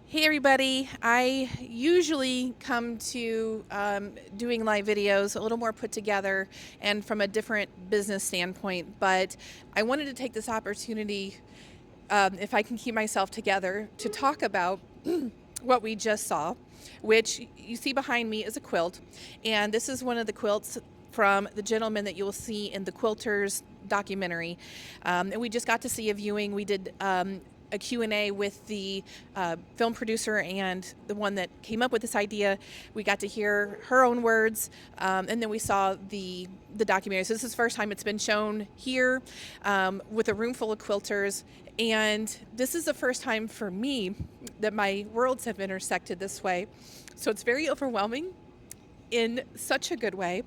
Hey everybody, I usually come to doing live videos a little more put together and from a different business standpoint, but I wanted to take this opportunity, if I can keep myself together, to talk about what we just saw, which you see behind me is a quilt, and this is one of the quilts from the gentleman that you will see in the Quilters documentary. And we just got to see a viewing. We did a Q&A with the film producer and the one that came up with this idea. We got to hear her own words, and then we saw the documentary. So this is the first time it's been shown here with a room full of quilters, and this is the first time for me that my worlds have intersected this way. So it's very overwhelming in such a good way.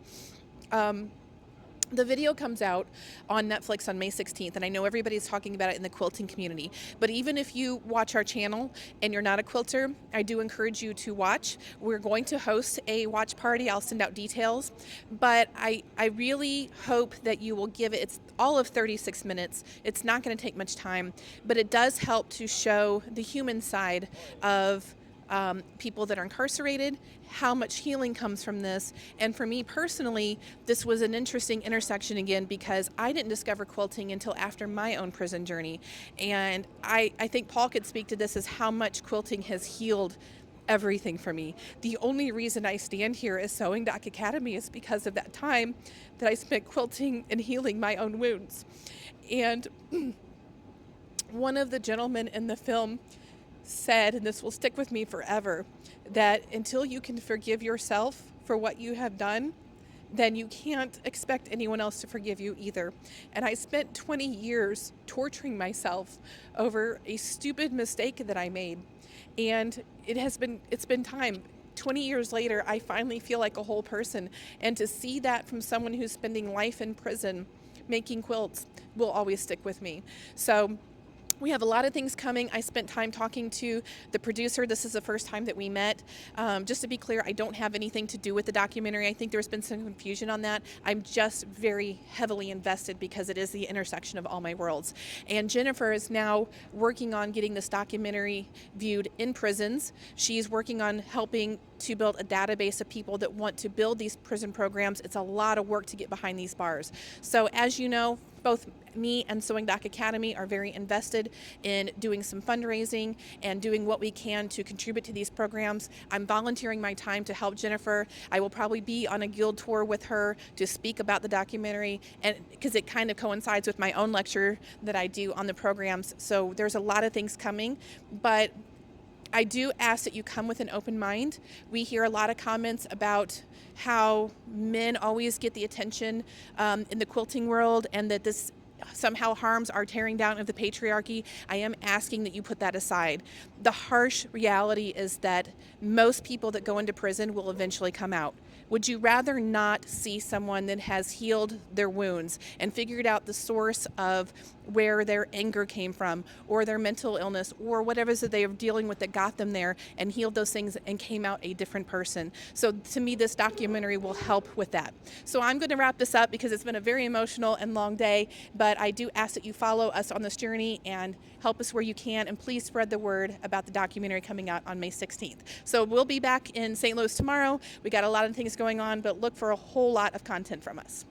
The video comes out on Netflix on May 16th, and I know everybody's talking about it in the quilting community. But even if you watch our channel and you're not a quilter, I do encourage you to watch. We're going to host a watch party. I'll send out details. But I really hope that you will give it, it's all of 36 minutes. It's not going to take much time, but it does help to show the human side of people that are incarcerated, how much healing comes from this. And for me personally, this was an interesting intersection again because I didn't discover quilting until after my own prison journey. And I think Paul could speak to this as how much quilting has healed everything for me. The only reason I stand here as Sewing Doc Academy is because of that time that I spent quilting and healing my own wounds. And one of the gentlemen in the film said, and this will stick with me forever, that until you can forgive yourself for what you have done, then you can't expect anyone else to forgive you either. And I spent 20 years torturing myself over a stupid mistake that I made. And it's been time. 20 years later, I finally feel like a whole person. And to see that from someone who's spending life in prison making quilts will always stick with me. So we have a lot of things coming. I spent time talking to the producer. This is the first time that we met. Just to be clear, I don't have anything to do with the documentary. I think there's been some confusion on that. I'm just very heavily invested because it is the intersection of all my worlds. And Jennifer is now working on getting this documentary viewed in prisons. She's working on helping to build a database of people that want to build these prison programs. It's a lot of work to get behind these bars. So as you know, both me and Sewing Doc Academy are very invested in doing some fundraising and doing what we can to contribute to these programs. I'm volunteering my time to help Jennifer. I will probably be on a guild tour with her to speak about the documentary, and because it kind of coincides with my own lecture that I do on the programs. So there's a lot of things coming, but I do ask that you come with an open mind. We hear a lot of comments about how men always get the attention in the quilting world, and that this somehow harms our tearing down of the patriarchy. I am asking that you put that aside. The harsh reality is that most people that go into prison will eventually come out. Would you rather not see someone that has healed their wounds and figured out the source of where their anger came from, or their mental illness, or whatever it is that they are dealing with that got them there, and healed those things and came out a different person? So to me, this documentary will help with that. So I'm going to wrap this up because it's been a very emotional and long day, but I do ask that you follow us on this journey and help us where you can, and please spread the word about the documentary coming out on May 16th. So we'll be back in St. Louis tomorrow. We got a lot of things going on, but look for a whole lot of content from us.